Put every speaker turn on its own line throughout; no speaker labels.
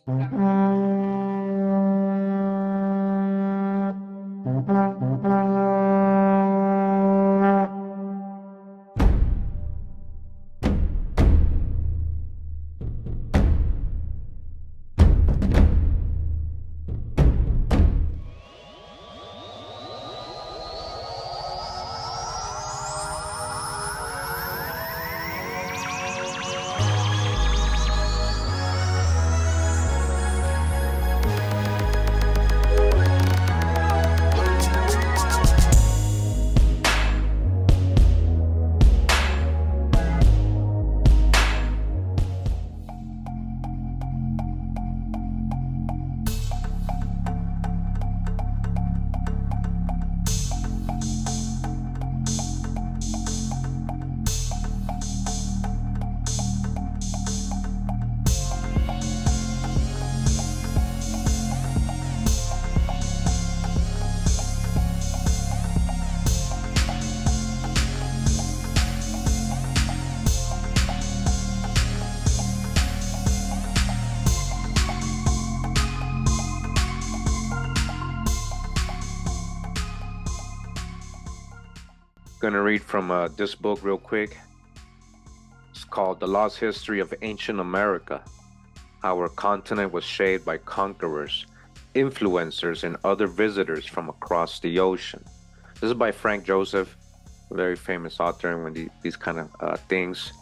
Gonna read from this book real quick. It's called The Lost History of Ancient America: How Our Continent Was Shaped by Conquerors, Influencers, and Other Visitors from Across the Ocean. This is by Frank Joseph, a very famous author when these kind of things.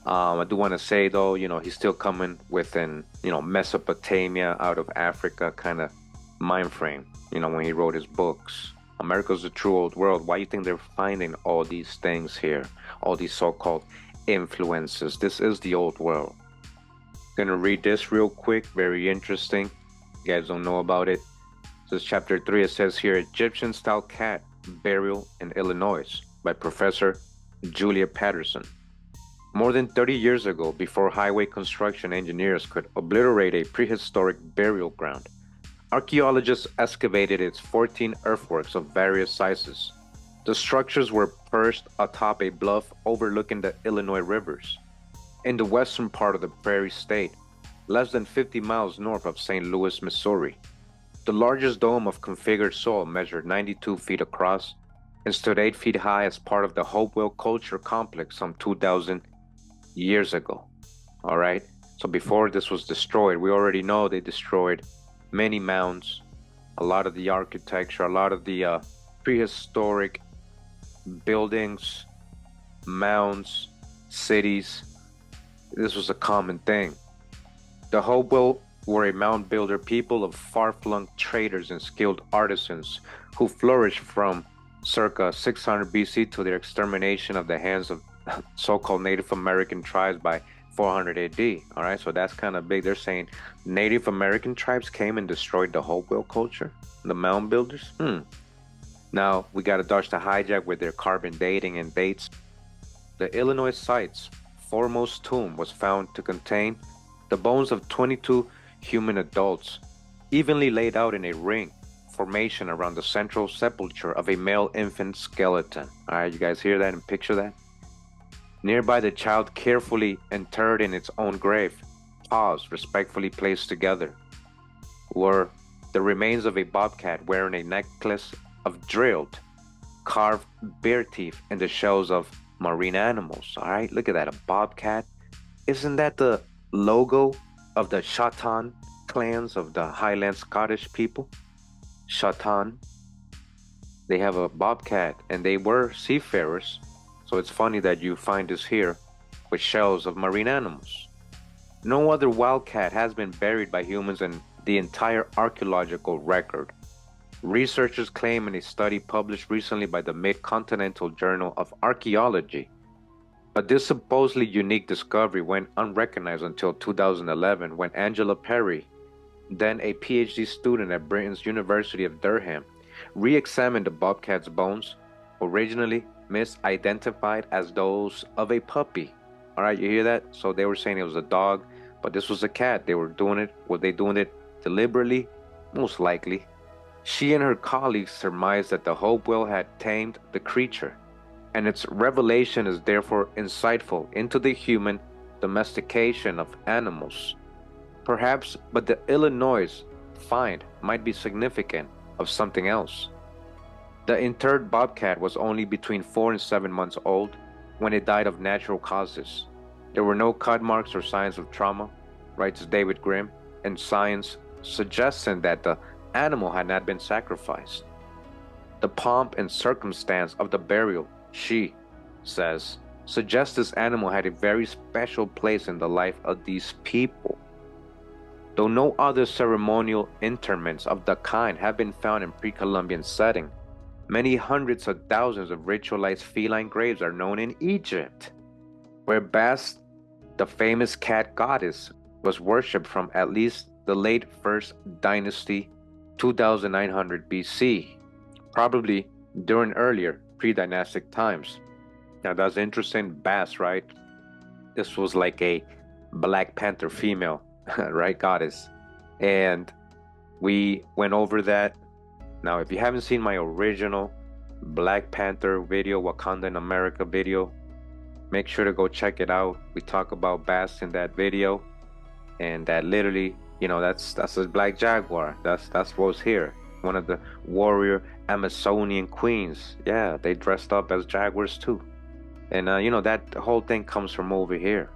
I do want to say though, he's still coming within, Mesopotamia, out of Africa kind of mind frame, when he wrote his books. America's the true old world. Why do you think they're finding all these things here? All these so-called influences. This is the old world. Gonna read this real quick. Very interesting. You guys don't know about it. This is chapter 3. It says here, Egyptian-style cat burial in Illinois by Professor Julia Patterson. More than 30 years ago, before highway construction engineers could obliterate a prehistoric burial ground, archaeologists excavated its 14 earthworks of various sizes. The structures were perched atop a bluff overlooking the Illinois rivers, in the western part of the Prairie State, less than 50 miles north of St. Louis, Missouri. The largest dome of configured soil measured 92 feet across and stood 8 feet high as part of the Hopewell Culture Complex some 2,000 years ago. All right, so before this was destroyed, we already know they destroyed many mounds, a lot of the architecture, a lot of the prehistoric buildings, mounds, cities. This was a common thing. The Hopewell were a mound builder people of far-flung traders and skilled artisans who flourished from circa 600 BC to their extermination of the hands of so-called Native American tribes by 400 AD. All right, so that's kind of big. They're saying Native American tribes came and destroyed the Hopewell culture, the mound builders. Now we got to dodge the hijack with their carbon dating and dates. The Illinois site's foremost tomb was found to contain the bones of 22 human adults, evenly laid out in a ring formation around the central sepulture of a male infant skeleton. All right, you guys hear that and picture that? Nearby, the child carefully interred in its own grave, paws respectfully placed together, were the remains of a bobcat wearing a necklace of drilled, carved bear teeth and the shells of marine animals. All right, look at that, a bobcat. Isn't that the logo of the Shatan clans of the Highland Scottish people? Shatan. They have a bobcat and they were seafarers. So it's funny that you find this here with shells of marine animals. No other wildcat has been buried by humans in the entire archaeological record. Researchers claim in a study published recently by the Mid-Continental Journal of Archaeology. But this supposedly unique discovery went unrecognized until 2011 when Angela Perry, then a PhD student at Britain's University of Durham, re-examined the bobcat's bones, originally misidentified as those of a puppy. All right, you hear that? So they were saying it was a dog, but this was a cat. They were doing it. Were they doing it deliberately? Most likely. She and her colleagues surmised that the Hopewell had tamed the creature, and its revelation is therefore insightful into the human domestication of animals. Perhaps, but the Illinois find might be significant of something else. The interred bobcat was only between 4 and 7 months old when it died of natural causes. There were no cut marks or signs of trauma, writes David Grimm, and science suggesting that the animal had not been sacrificed. The pomp and circumstance of the burial, she says, suggests this animal had a very special place in the life of these people. Though no other ceremonial interments of the kind have been found in pre-Columbian setting, many hundreds of thousands of ritualized feline graves are known in Egypt, where Bast, the famous cat goddess, was worshipped from at least the late First Dynasty, 2900 BC, probably during earlier pre-dynastic times. Now that's interesting, Bast, right? This was like a Black Panther female, right, goddess. And we went over that. Now, if you haven't seen my original Black Panther video, Wakanda in America video, make sure to go check it out. We talk about Bast in that video, and that literally, you know, that's a black jaguar. That's what was here. One of the warrior Amazonian queens. Yeah, they dressed up as jaguars too. And you know, that whole thing comes from over here.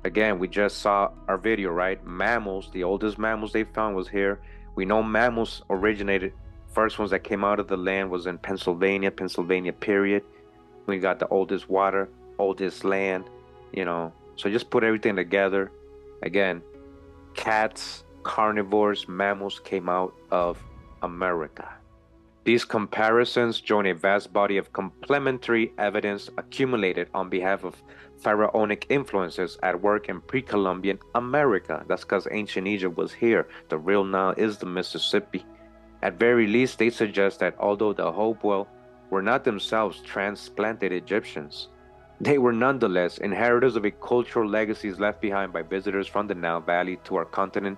Again, we just saw our video, right? Mammals, the oldest mammals they found was here. We know mammals originated, first ones that came out of the land was in Pennsylvania period. We got the oldest water, oldest land, you know. So just put everything together. Again, cats, carnivores, mammals came out of America. These comparisons join a vast body of complementary evidence accumulated on behalf of pharaonic influences at work in pre-Columbian America. That's because ancient Egypt was here. The real Nile is the Mississippi. At very least, they suggest that although the Hopewell were not themselves transplanted Egyptians, they were nonetheless inheritors of a cultural legacies left behind by visitors from the Nile Valley to our continent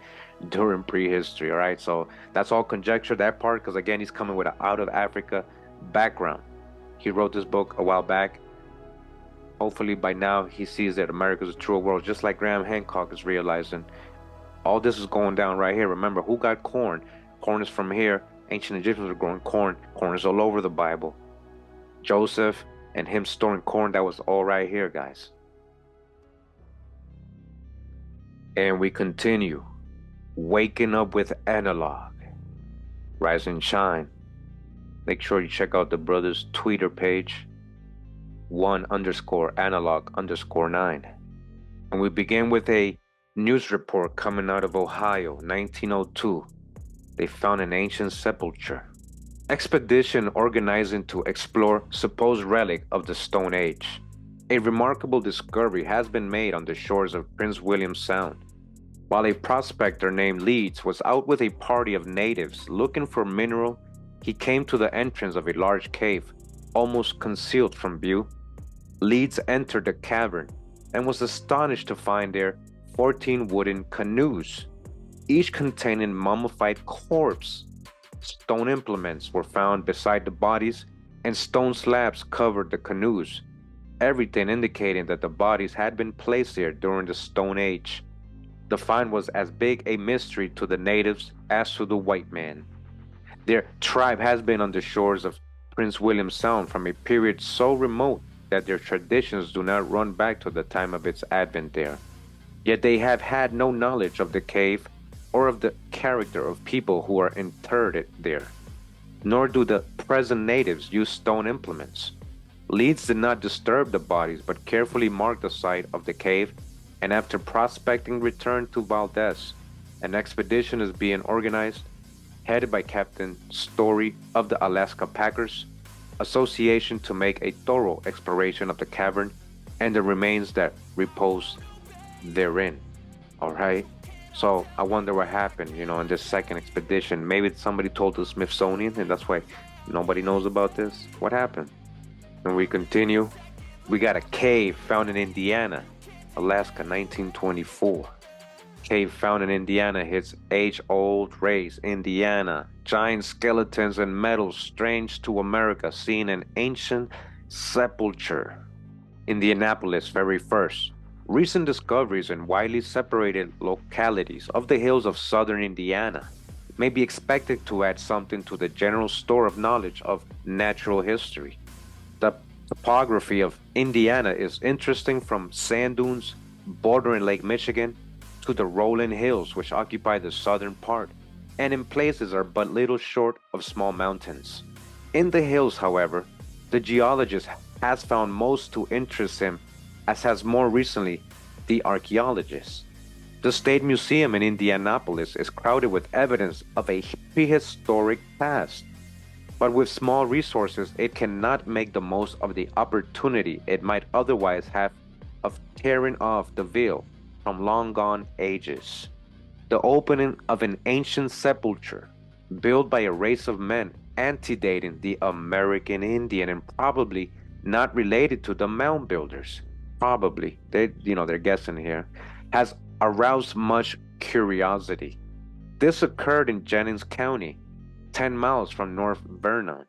during prehistory. All right, so that's all conjecture, that part, because again, he's coming with an out of Africa background. He wrote this book a while back. Hopefully by now he sees that America is a true world, just like Graham Hancock is realizing. All this is going down right here. Remember, who got corn? Corn is from here. Ancient Egyptians were growing corn. Corn is all over the Bible. Joseph and him storing corn, that was all right here, guys. And we continue. Waking up with analog. Rise and shine. Make sure you check out the brother's Twitter page. 1_analog_9. And we begin with a news report coming out of Ohio, 1902. They found an ancient sepulcher. Expedition organizing to explore supposed relic of the Stone Age. A remarkable discovery has been made on the shores of Prince William Sound. While a prospector named Leeds was out with a party of natives looking for mineral, he came to the entrance of a large cave, almost concealed from view. Leeds entered the cavern and was astonished to find there 14 wooden canoes, each containing mummified corpse. Stone implements were found beside the bodies, and stone slabs covered the canoes, everything indicating that the bodies had been placed there during the Stone Age. The find was as big a mystery to the natives as to the white man. Their tribe has been on the shores of Prince William Sound from a period so remote that their traditions do not run back to the time of its advent there. Yet they have had no knowledge of the cave or of the character of people who are interred there, nor do the present natives use stone implements. Leeds did not disturb the bodies, but carefully marked the site of the cave, and after prospecting returned to Valdez. An expedition is being organized, headed by Captain Story of the Alaska Packers Association, to make a thorough exploration of the cavern and the remains that repose therein. All right. So I wonder what happened, you know, in this second expedition. Maybe somebody told the Smithsonian, and that's why nobody knows about this. What happened? And we continue. We got a cave found in Indiana, Alaska, 1924. Cave found in Indiana hits age-old race, Indiana. Giant skeletons and metals strange to America, seen in ancient sepulcher. Indianapolis, February 1st. Recent discoveries in widely separated localities of the hills of southern Indiana may be expected to add something to the general store of knowledge of natural history. The topography of Indiana is interesting, from sand dunes bordering Lake Michigan to the rolling hills which occupy the southern part, and in places are but little short of small mountains. In the hills, however, the geologist has found most to interest him, as has more recently the archaeologist. The State Museum in Indianapolis is crowded with evidence of a prehistoric past, but with small resources, it cannot make the most of the opportunity it might otherwise have of tearing off the veil from long gone ages. The opening of an ancient sepulchre built by a race of men antedating the American Indian and probably not related to the mound builders, probably, they're guessing here, has aroused much curiosity. This occurred in Jennings County, 10 miles from North Vernon,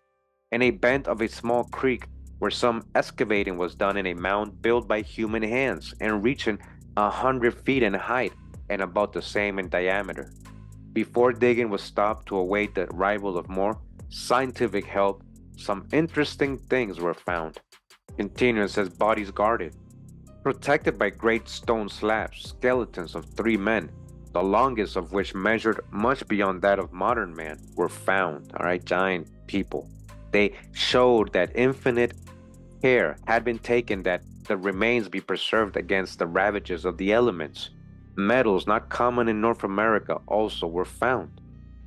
in a bend of a small creek where some excavating was done in a mound built by human hands and reaching 100 feet in height and about the same in diameter. Before digging was stopped to await the arrival of more scientific help, some interesting things were found. Continuing, says bodies guarded, protected by great stone slabs, skeletons of 3 men, the longest of which measured much beyond that of modern man, were found. All right, giant people. They showed that infinite care had been taken that the remains be preserved against the ravages of the elements. Metals not common in North America also were found.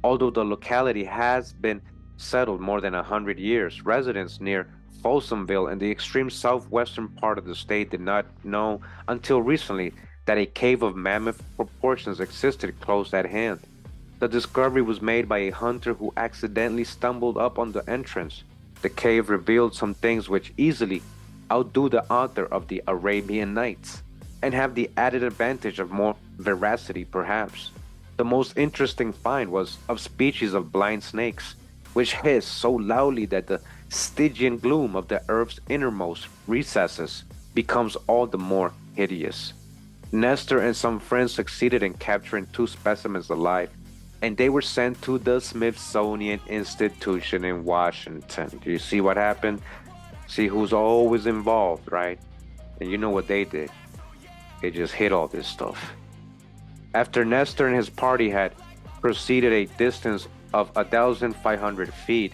Although the locality has been settled more than 100 years, residents near Folsomville in the extreme southwestern part of the state did not know until recently that a cave of mammoth proportions existed close at hand. The discovery was made by a hunter who accidentally stumbled up on the entrance. The cave revealed some things which easily outdo the author of the Arabian Nights, and have the added advantage of more veracity perhaps. The most interesting find was of species of blind snakes, which hiss so loudly that the Stygian gloom of the earth's innermost recesses becomes all the more hideous. Nestor and some friends succeeded in capturing 2 specimens alive, and they were sent to the Smithsonian Institution in Washington. Do you see what happened? See who's always involved, right? And you know what they did? They just hid all this stuff. After Nestor and his party had proceeded a distance of 1,500 feet,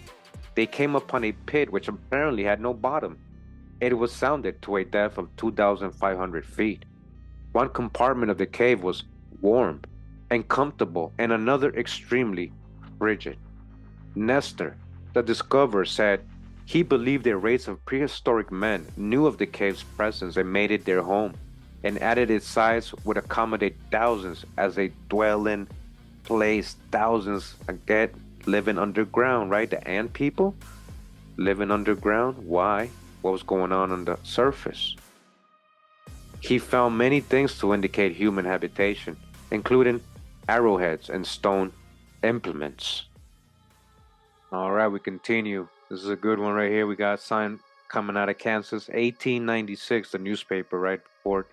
they came upon a pit which apparently had no bottom. It was sounded to a depth of 2,500 feet. One compartment of the cave was warm and comfortable, and another extremely frigid. Nestor, the discoverer, said he believed a race of prehistoric men knew of the cave's presence and made it their home, and added its size would accommodate thousands as a dwelling place. Thousands, again, living underground, right? The ant people living underground. Why? What was going on the surface? He found many things to indicate human habitation, including arrowheads and stone implements. All right, we continue. This is a good one right here. We got a sign coming out of Kansas, 1896, the newspaper, right before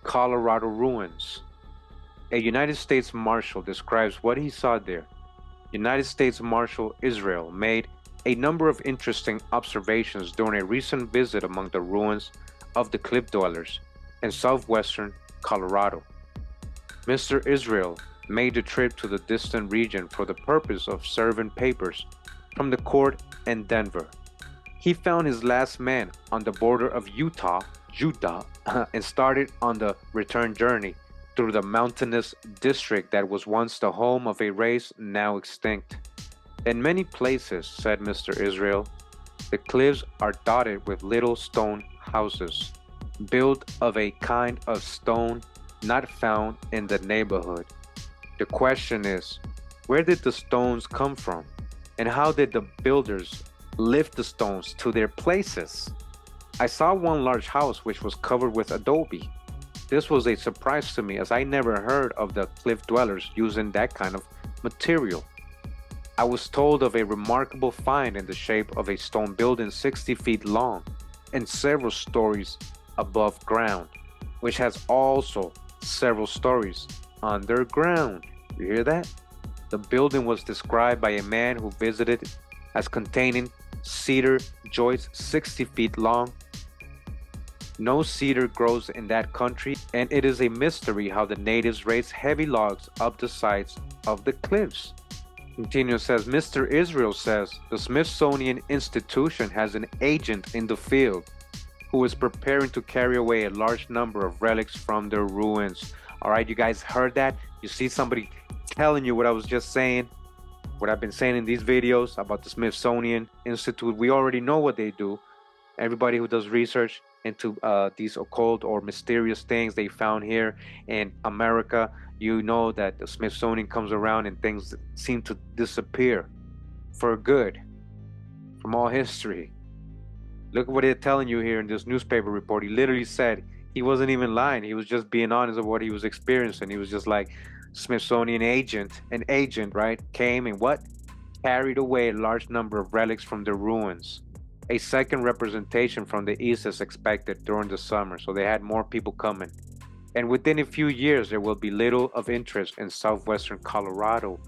Colorado ruins. A United States Marshal describes what he saw there. United States Marshal Israel made a number of interesting observations during a recent visit among the ruins of the cliff dwellers in southwestern Colorado. Mr. Israel made the trip to the distant region for the purpose of serving papers from the court in Denver. He found his last man on the border of Utah, and started on the return journey through the mountainous district that was once the home of a race now extinct. In many places, said Mr. Israel, the cliffs are dotted with little stone houses, built of a kind of stone not found in the neighborhood. The question is, where did the stones come from? And how did the builders lift the stones to their places? I saw one large house which was covered with adobe. This was a surprise to me, as I never heard of the cliff dwellers using that kind of material. I was told of a remarkable find in the shape of a stone building 60 feet long and several stories above ground. which has also several stories underground. You hear that? The building was described by a man who visited as containing cedar joists 60 feet long. No cedar grows in that country, and it is a mystery how the natives raise heavy logs up the sides of the cliffs. Continues, says Mr. Israel says the Smithsonian Institution has an agent in the field who is preparing to carry away a large number of relics from their ruins. All right, you guys heard that? You see somebody telling you what I was just saying, what I've been saying in these videos about the Smithsonian Institute. We already know what they do. Everybody who does research into these occult or mysterious things they found here in America, you know that the Smithsonian comes around and things seem to disappear for good from all history. Look at what they're telling you here in this newspaper report. He literally said he wasn't even lying. He was just being honest of what he was experiencing. He was just like, Smithsonian agent, an agent, right, came and what? Carried away a large number of relics from the ruins. A second representation from the east is expected during the summer, so they had more people coming. And within a few years, there will be little of interest in southwestern Colorado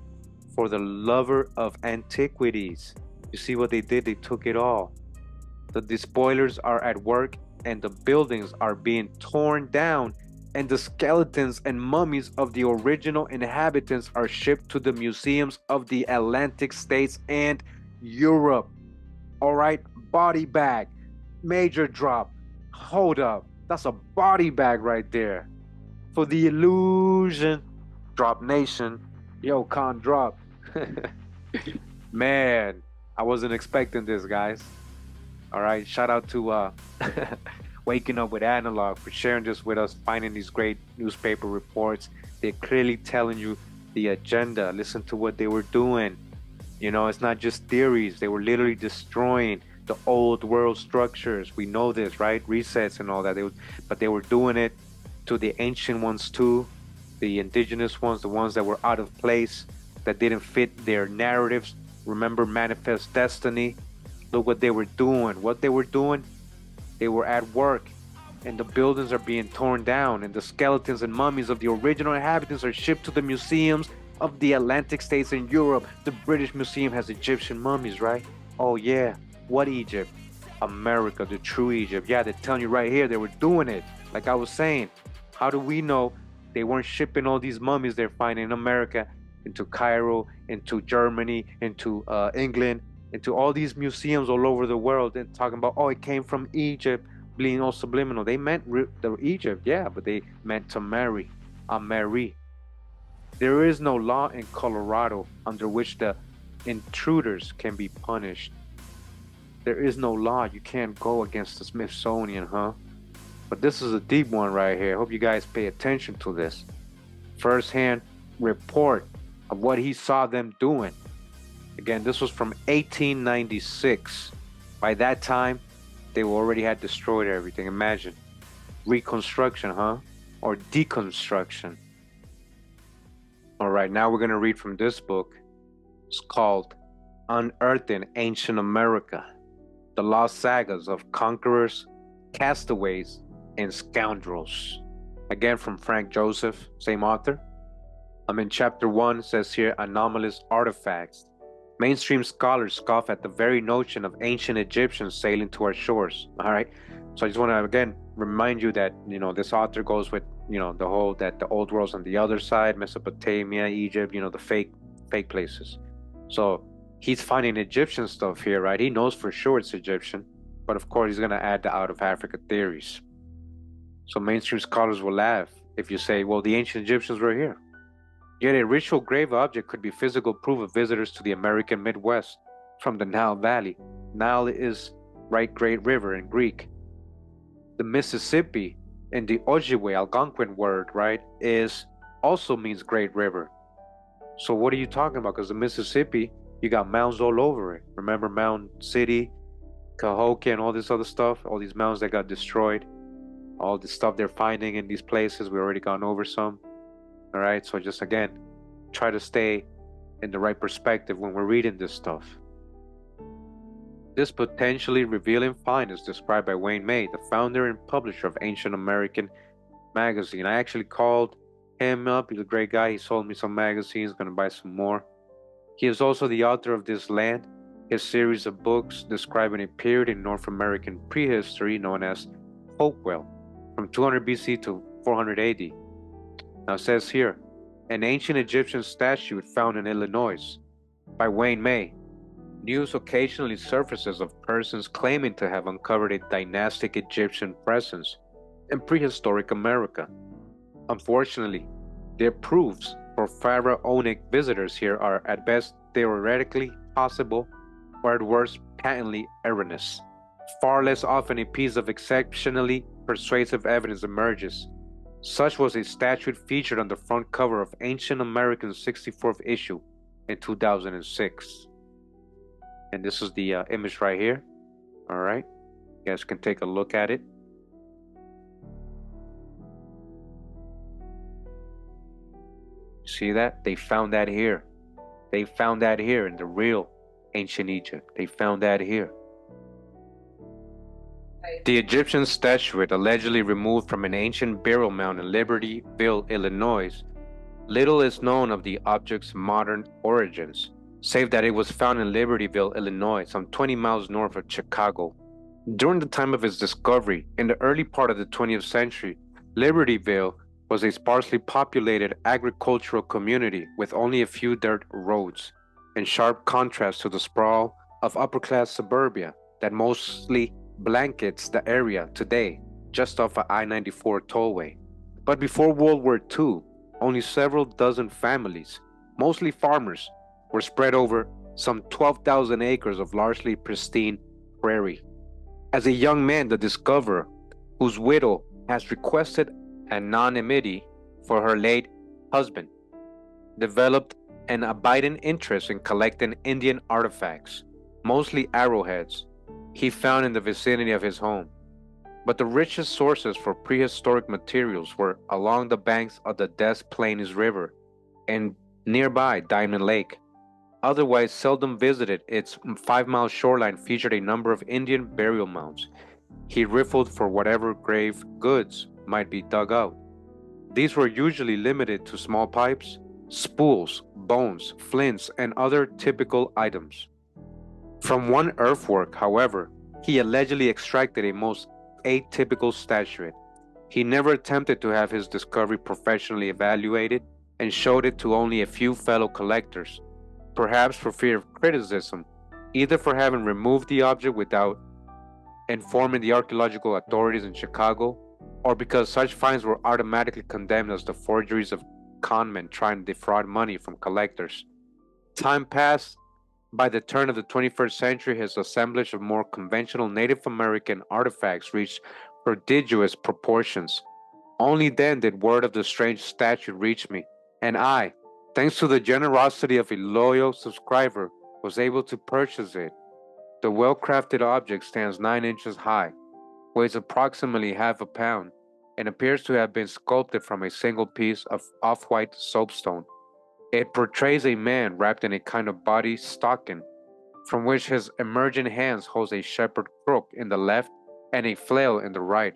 for the lover of antiquities. You see what they did? They took it all. The despoilers are at work and the buildings are being torn down, and the skeletons and mummies of the original inhabitants are shipped to the museums of the Atlantic states and Europe. All right, body bag, major drop. Hold up, that's a body bag right there. For the illusion, drop nation, yo, con drop. Man, I wasn't expecting this, guys. All right, shout out to Waking Up with Analog for sharing this with us, finding these great newspaper reports. They're clearly telling you the agenda. Listen to what they were doing. You know, it's not just theories. They were literally destroying the old world structures. We know this, right? Resets and all that. But they were doing it to the ancient ones too, the indigenous ones, the ones that were out of place, that didn't fit their narratives. Remember Manifest Destiny? Look what they were doing. What they were doing? They were at work, and the buildings are being torn down, and the skeletons and mummies of the original inhabitants are shipped to the museums of the Atlantic states in Europe. The British Museum has Egyptian mummies, right? Oh yeah. What Egypt? America, the true Egypt. Yeah, they're telling you right here they were doing it. Like I was saying, how do we know they weren't shipping all these mummies they're finding in America into Cairo, into Germany, into England, into all these museums all over the world, and talking about, oh, it came from Egypt, being all subliminal. They meant the Egypt, yeah, but they meant to marry, Mary. There is no law in Colorado under which the intruders can be punished. There is no law. You can't go against the Smithsonian, huh? But this is a deep one right here. I hope you guys pay attention to this. First-hand report of what he saw them doing. Again, this was from 1896. By that time, they already had destroyed everything. Imagine. Reconstruction, huh? Or deconstruction. All right, now we're going to read from this book. It's called Unearthing Ancient America, The Lost Sagas of Conquerors, Castaways, and Scoundrels. Again, from Frank Joseph, same author. I'm in chapter 1, says here, Anomalous Artifacts. Mainstream scholars scoff at the very notion of ancient Egyptians sailing to our shores. All right. So I just want to, again, remind you that, you know, this author goes with, you know, the whole, that the old world's on the other side, Mesopotamia, Egypt, you know, the fake places. So he's finding Egyptian stuff here, right? He knows for sure it's Egyptian, but of course he's going to add the out of Africa theories. So mainstream scholars will laugh if you say, well, the ancient Egyptians were here. Yet a ritual grave object could be physical proof of visitors to the American Midwest from the Nile Valley. Nile is, right, great river in Greek. The Mississippi in the Ojibwe Algonquin word, right, is also means great river. So what are you talking about? Because the Mississippi, you got mounds all over it. Remember Mound City, Cahokia, and all this other stuff, all these mounds that got destroyed, all the stuff they're finding in these places. We already gone over some. All right, so just again, try to stay in the right perspective when we're reading this stuff. This potentially revealing find is described by Wayne May, the founder and publisher of Ancient American magazine. I actually called him up. He's a great guy. He sold me some magazines, gonna buy some more. He is also the author of This Land, his series of books describing a period in North American prehistory known as Hopewell, from 200 BC to 400 AD. Now it says here, an ancient Egyptian statue found in Illinois by Wayne May. News occasionally surfaces of persons claiming to have uncovered a dynastic Egyptian presence in prehistoric America. Unfortunately, their proofs for pharaonic visitors here are at best theoretically possible or at worst patently erroneous. Far less often a piece of exceptionally persuasive evidence emerges. Such was a statuette featured on the front cover of Ancient American's 64th issue in 2006. And this is the image right here. All right, you guys can take a look at it. See that? They found that here. They found that here in the real ancient Egypt. They found that here. The Egyptian statuette, allegedly removed from an ancient burial mound in Libertyville, Illinois, little is known of the object's modern origins, save that it was found in Libertyville, Illinois, some 20 miles north of Chicago. During the time of its discovery, in the early part of the 20th century, Libertyville was a sparsely populated agricultural community with only a few dirt roads, in sharp contrast to the sprawl of upper-class suburbia that mostly blankets the area today, just off of I-94 tollway. But before World War II, only several dozen families, mostly farmers, were spread over some 12,000 acres of largely pristine prairie. As a young man, the discoverer, whose widow has requested anonymity for her late husband, developed an abiding interest in collecting Indian artifacts, mostly arrowheads, he found in the vicinity of his home. But the richest sources for prehistoric materials were along the banks of the Des Plaines River and nearby Diamond Lake. Otherwise seldom visited, its 5-mile shoreline featured a number of Indian burial mounds. He riffled for whatever grave goods might be dug out. These were usually limited to small pipes, spools, bones, flints, and other typical items. From one earthwork, however, he allegedly extracted a most atypical statuette. He never attempted to have his discovery professionally evaluated and showed it to only a few fellow collectors, perhaps for fear of criticism, either for having removed the object without informing the archaeological authorities in Chicago, or because such finds were automatically condemned as the forgeries of conmen trying to defraud money from collectors. Time passed. By the turn of the 21st century, his assemblage of more conventional Native American artifacts reached prodigious proportions. Only then did word of the strange statue reach me, and I, thanks to the generosity of a loyal subscriber, was able to purchase it. The well-crafted object stands 9 inches high, weighs approximately half a pound, and appears to have been sculpted from a single piece of off-white soapstone. It portrays a man wrapped in a kind of body stocking, from which his emerging hands holds a shepherd crook in the left and a flail in the right.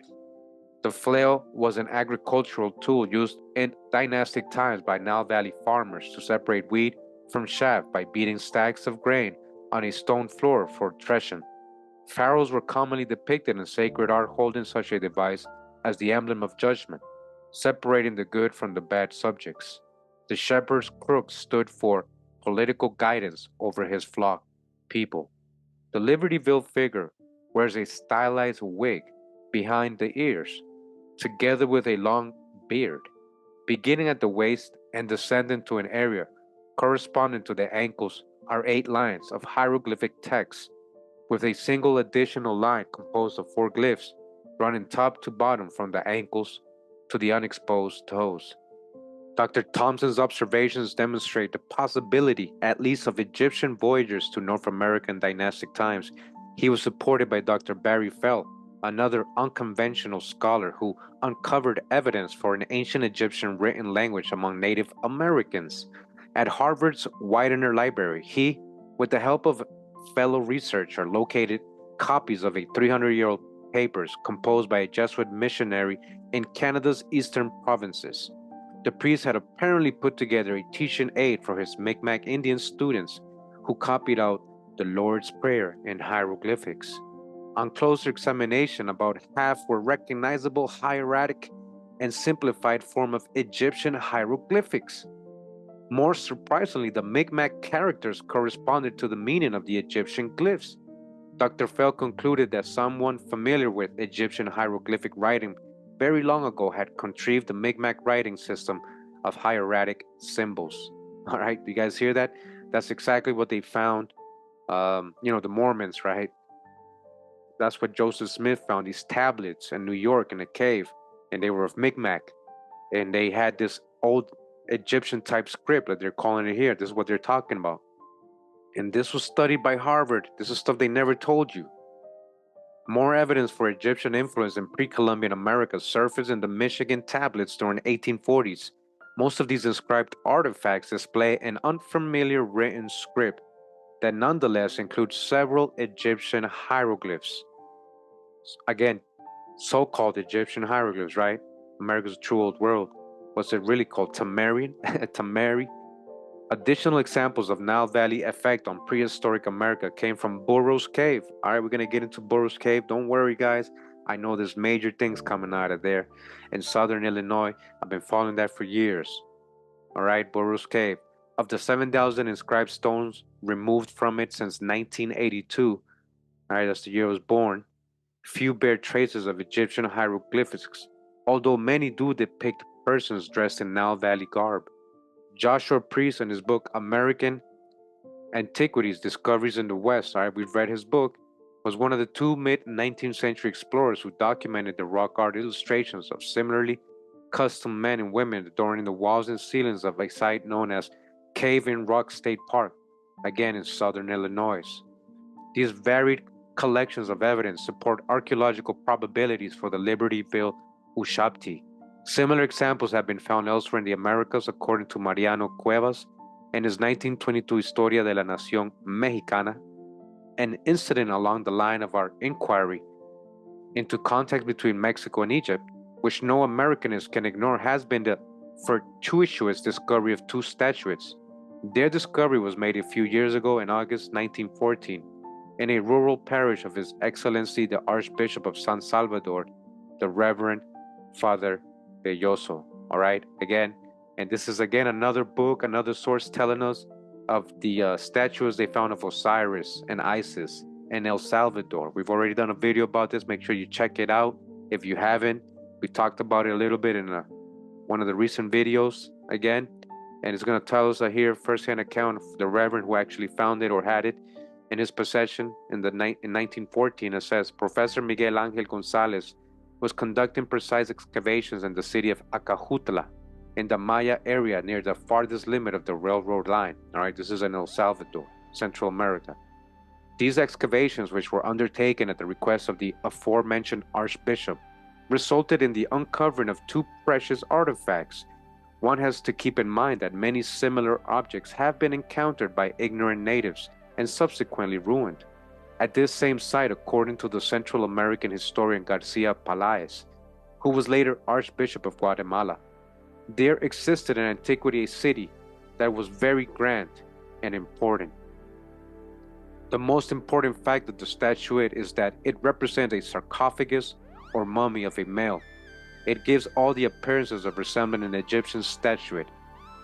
The flail was an agricultural tool used in dynastic times by Nile Valley farmers to separate wheat from chaff by beating stacks of grain on a stone floor for threshing. Pharaohs were commonly depicted in sacred art holding such a device as the emblem of judgment, separating the good from the bad subjects. The shepherd's crook stood for political guidance over his flock, people. The Libertyville figure wears a stylized wig behind the ears, together with a long beard, beginning at the waist and descending to an area corresponding to the ankles are 8 lines of hieroglyphic text, with a single additional line composed of 4 glyphs running top to bottom from the ankles to the unexposed toes. Dr. Thompson's observations demonstrate the possibility, at least, of Egyptian voyagers to North American dynastic times. He was supported by Dr. Barry Fell, another unconventional scholar who uncovered evidence for an ancient Egyptian written language among Native Americans. At Harvard's Widener Library, he, with the help of fellow researcher, located copies of a 300-year-old papers composed by a Jesuit missionary in Canada's eastern provinces. The priest had apparently put together a teaching aid for his Mi'kmaq Indian students who copied out the Lord's Prayer in hieroglyphics. On closer examination, about half were recognizable hieratic and simplified form of Egyptian hieroglyphics. More surprisingly, the Mi'kmaq characters corresponded to the meaning of the Egyptian glyphs. Dr. Fell concluded that someone familiar with Egyptian hieroglyphic writing very long ago had contrived the Mi'kmaq writing system of hieratic symbols. All right, do you guys hear that? That's exactly what they found. The Mormons, right? That's what Joseph Smith found, these tablets in New York in a cave, and they were of Mi'kmaq. And they had this old Egyptian type script that they're calling it here. This is what they're talking about. And this was studied by Harvard. This is stuff they never told you. More evidence for Egyptian influence in pre-Columbian America surfaced in the Michigan tablets during the 1840s. Most of these inscribed artifacts display an unfamiliar written script that nonetheless includes several Egyptian hieroglyphs. Again, so-called Egyptian hieroglyphs, right? America's true old world. What's it really called? Tamarian? Tamari? Additional examples of Nile Valley effect on prehistoric America came from Burroughs Cave. All right, we're going to get into Burroughs Cave. Don't worry, guys. I know there's major things coming out of there in southern Illinois. I've been following that for years. All right, Burroughs Cave. Of the 7,000 inscribed stones removed from it since 1982, all right, that's the year I was born, few bear traces of Egyptian hieroglyphics, although many do depict persons dressed in Nile Valley garb. Joshua Priest, in his book American Antiquities, Discoveries in the West, all right, we've read his book, was one of the two mid-19th century explorers who documented the rock art illustrations of similarly custom men and women adorning the walls and ceilings of a site known as Cave in Rock State Park, again in southern Illinois. These varied collections of evidence support archaeological probabilities for the Libertyville Ushabti. Similar examples have been found elsewhere in the Americas, according to Mariano Cuevas in his 1922 Historia de la Nación Mexicana. An incident along the line of our inquiry into contact between Mexico and Egypt, which no Americanist can ignore, has been the fortuitous discovery of two statuettes. Their discovery was made a few years ago in August 1914 in a rural parish of His Excellency the Archbishop of San Salvador, the Reverend Father Belloso. All right, again, and this is again another book, another source telling us of the statues they found of Osiris and Isis in El Salvador. We've already done a video about this. Make sure you check it out if you haven't. We talked about it a little bit in one of the recent videos again, and it's going to tell us here firsthand account of the Reverend who actually found it or had it in his possession in 1914. It says Professor Miguel Ángel González was conducting precise excavations in the city of Acajutla in the Maya area near the farthest limit of the railroad line. All right, this is in El Salvador, Central America. These excavations, which were undertaken at the request of the aforementioned Archbishop, resulted in the uncovering of two precious artifacts. One has to keep in mind that many similar objects have been encountered by ignorant natives and subsequently ruined. At this same site, according to the Central American historian Garcia Palaez, who was later Archbishop of Guatemala, there existed in antiquity a city that was very grand and important. The most important fact of the statuette is that it represents a sarcophagus or mummy of a male. It gives all the appearances of resembling an Egyptian statuette.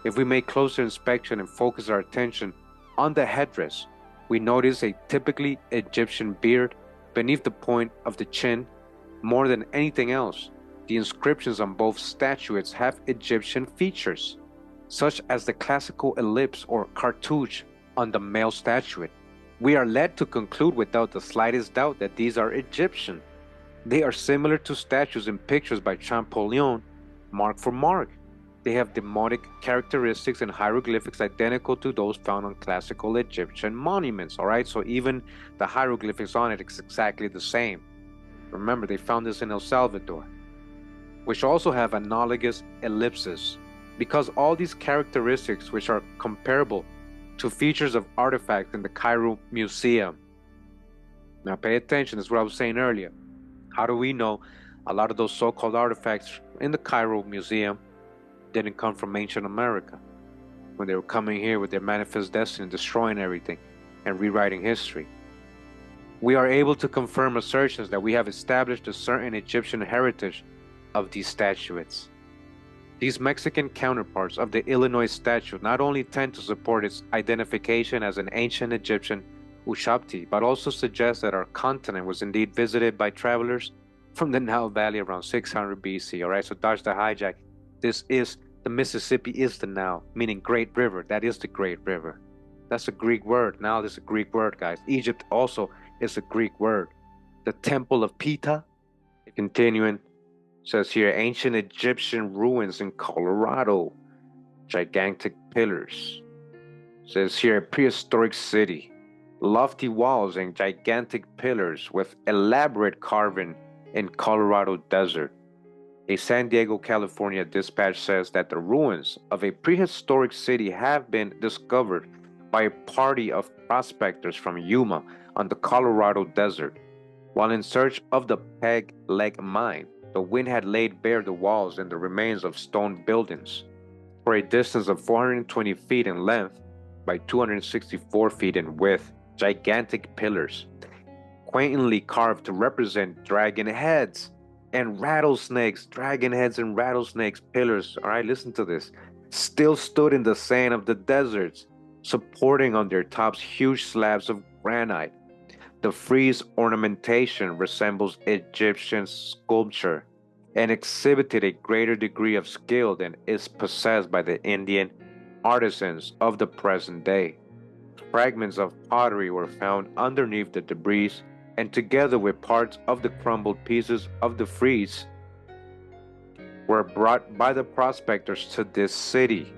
If we make closer inspection and focus our attention on the headdress, we notice a typically Egyptian beard beneath the point of the chin. More than anything else, the inscriptions on both statuettes have Egyptian features, such as the classical ellipse or cartouche on the male statuette. We are led to conclude without the slightest doubt that these are Egyptian. They are similar to statues in pictures by Champollion, mark for mark. They have demotic characteristics and hieroglyphics identical to those found on classical Egyptian monuments, all right? So even the hieroglyphics on it is exactly the same. Remember, they found this in El Salvador, which also have analogous ellipses, because all these characteristics, which are comparable to features of artifacts in the Cairo Museum. Now pay attention, this is what I was saying earlier. How do we know a lot of those so-called artifacts in the Cairo Museum didn't come from ancient America when they were coming here with their manifest destiny, destroying everything and rewriting history? We are able to confirm assertions that we have established a certain Egyptian heritage of these statuettes. These Mexican counterparts of the Illinois statue not only tend to support its identification as an ancient Egyptian Ushabti, but also suggest that our continent was indeed visited by travelers from the Nile Valley around 600 BC. All right, so dodge the hijack. The Mississippi is the Nile, meaning great river. That is the great river. That's a Greek word. Nile is a Greek word, guys. Egypt also is a Greek word. The Temple of Ptah, continuing, says here, ancient Egyptian ruins in Colorado, gigantic pillars. Says here, prehistoric city, lofty walls and gigantic pillars with elaborate carving in Colorado desert. A San Diego, California dispatch says that the ruins of a prehistoric city have been discovered by a party of prospectors from Yuma on the Colorado desert. While in search of the Peg Leg mine, the wind had laid bare the walls and the remains of stone buildings. For a distance of 420 feet in length by 264 feet in width, gigantic pillars, quaintly carved to represent dragon heads and rattlesnakes, pillars, all right, listen to this, still stood in the sand of the deserts, supporting on their tops huge slabs of granite. The frieze ornamentation resembles Egyptian sculpture and exhibited a greater degree of skill than is possessed by the Indian artisans of the present day. Fragments of pottery were found underneath the debris, and together with parts of the crumbled pieces of the frieze, were brought by the prospectors to this city.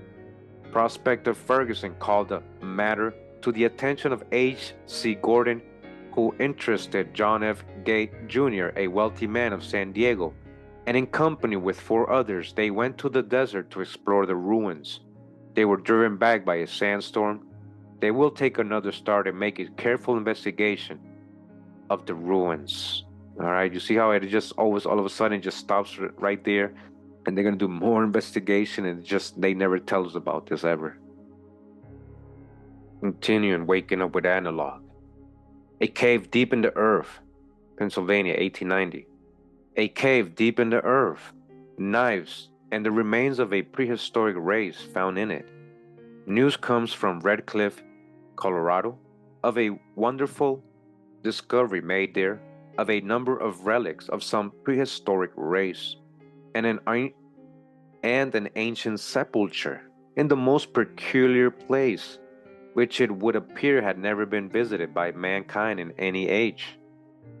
Prospector Ferguson called the matter to the attention of H.C. Gordon, who interested John F. Gate Jr., a wealthy man of San Diego, and in company with 4 others, they went to the desert to explore the ruins. They were driven back by a sandstorm. They will take another start and make a careful investigation of the ruins. All right, you see how it just always all of a sudden just stops right there, and they're gonna do more investigation, and they never tell us about this ever. Continuing, waking up with analog. A cave deep in the earth, Pennsylvania, 1890. A cave deep in the earth, knives, and the remains of a prehistoric race found in it. News comes from Red Cliff, Colorado, of a wonderful discovery made there of a number of relics of some prehistoric race, and an ancient sepulchre in the most peculiar place, which it would appear had never been visited by mankind in any age.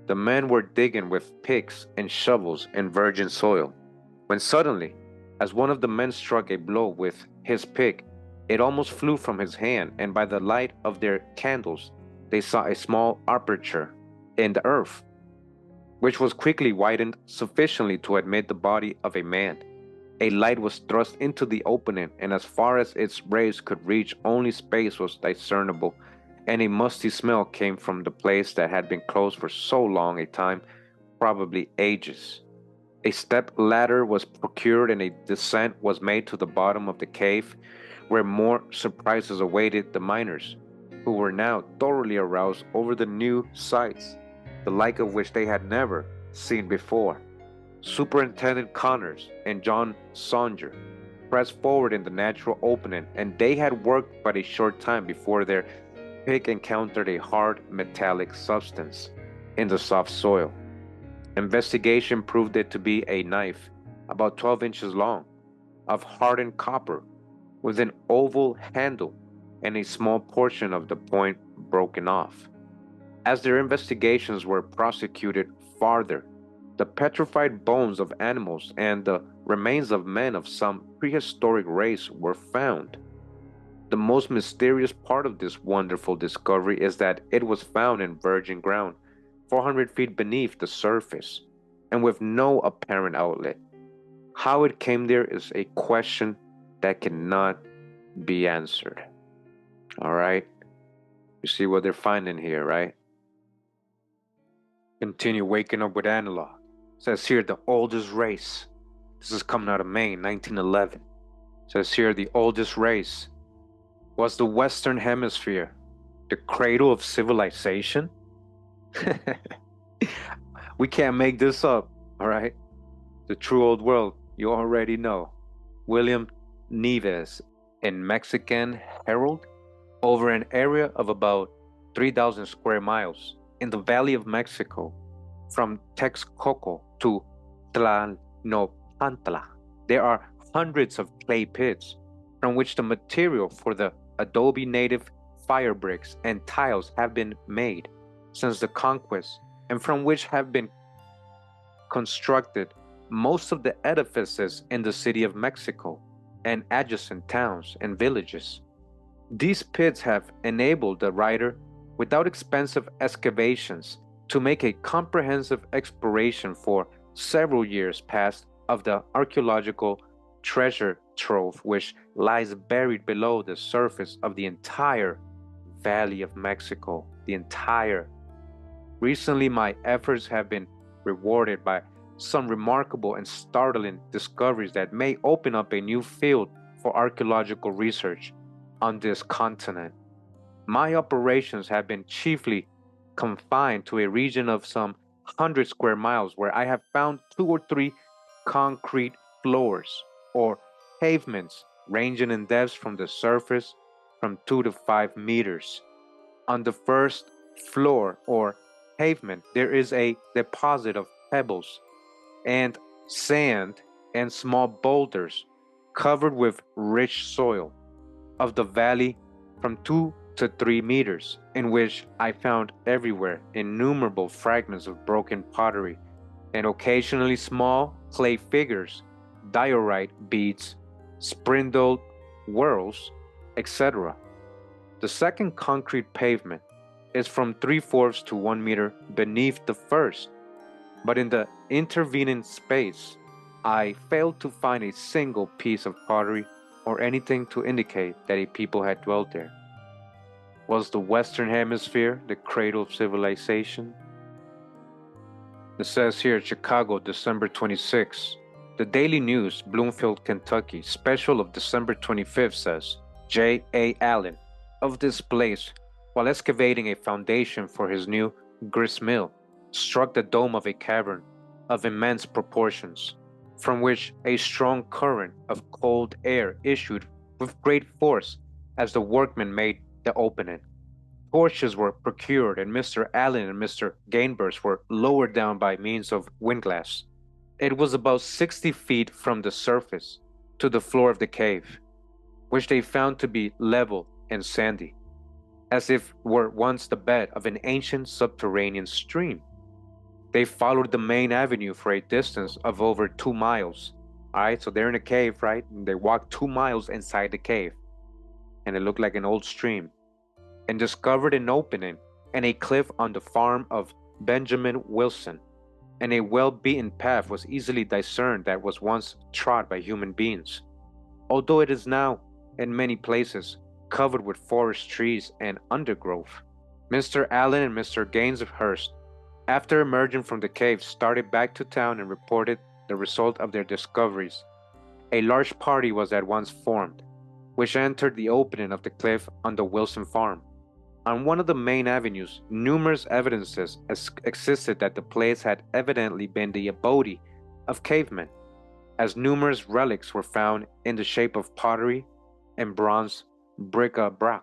The men were digging with picks and shovels in virgin soil, when suddenly, as one of the men struck a blow with his pick, it almost flew from his hand, and by the light of their candles, they saw a small aperture in the earth, which was quickly widened sufficiently to admit the body of a man. A light was thrust into the opening, and as far as its rays could reach, only space was discernible, and a musty smell came from the place that had been closed for so long a time, probably ages. A step ladder was procured, and a descent was made to the bottom of the cave, where more surprises awaited the miners, who were now thoroughly aroused over the new sights, the like of which they had never seen before. Superintendent Connors and John Songer pressed forward in the natural opening, and they had worked but a short time before their pick encountered a hard metallic substance in the soft soil. Investigation proved it to be a knife about 12 inches long, of hardened copper, with an oval handle and a small portion of the point broken off. As their investigations were prosecuted farther, the petrified bones of animals and the remains of men of some prehistoric race were found. The most mysterious part of this wonderful discovery is that it was found in virgin ground, 400 feet beneath the surface, and with no apparent outlet. How it came there is a question that cannot be answered. All right? You see what they're finding here, right? Continue waking up with analog. Says here the oldest race. This is coming out of Maine, 1911. Says here the oldest race was the Western Hemisphere, the cradle of civilization. We can't make this up, all right? The true old world, you already know. William Nieves in Mexican Herald, over an area of about 3,000 square miles in the Valley of Mexico, from Texcoco to Tlalnepantla. There are hundreds of clay pits from which the material for the adobe native fire bricks and tiles have been made since the conquest, and from which have been constructed most of the edifices in the city of Mexico and adjacent towns and villages. These pits have enabled the writer, without expensive excavations, to make a comprehensive exploration for several years past of the archaeological treasure trove which lies buried below the surface of the entire Valley of Mexico. The entire. Recently, my efforts have been rewarded by some remarkable and startling discoveries that may open up a new field for archaeological research on this continent. My operations have been chiefly confined to a region of some 100 square miles where I have found 2 or 3 concrete floors or pavements ranging in depths from the surface from 2 to 5 meters. On the first floor or pavement, there is a deposit of pebbles and sand and small boulders covered with rich soil of the valley from 2 to 3 meters, in which I found everywhere innumerable fragments of broken pottery and occasionally small clay figures, diorite beads, spindled whorls, etc. The second concrete pavement is from 3/4 to 1 meter beneath the first, but in the intervening space, I failed to find a single piece of pottery or anything to indicate that a people had dwelt there. Was the Western Hemisphere the cradle of civilization? It says here, Chicago, December 26. The Daily News, Bloomfield, Kentucky, special of December 25th says, J. A. Allen, of this place, while excavating a foundation for his new grist mill, struck the dome of a cavern of immense proportions, from which a strong current of cold air issued with great force as the workmen made the opening. Torches were procured, and Mr. Allen and Mr. Gainbers were lowered down by means of windlass. It was about 60 feet from the surface to the floor of the cave, which they found to be level and sandy, as if were once the bed of an ancient subterranean stream. They followed the main avenue for a distance of over 2 miles. All right, so they're in a cave, right? And they walked 2 miles inside the cave, and it looked like an old stream, and discovered an opening and a cliff on the farm of Benjamin Wilson, and a well-beaten path was easily discerned that was once trod by human beings, although it is now, in many places, covered with forest trees and undergrowth. Mr. Allen and Mr. Gainshurst, after emerging from the cave, started back to town and reported the result of their discoveries. A large party was at once formed, which entered the opening of the cliff on the Wilson farm. On one of the main avenues, numerous evidences existed that the place had evidently been the abode of cavemen, as numerous relics were found in the shape of pottery and bronze bric-a-brac.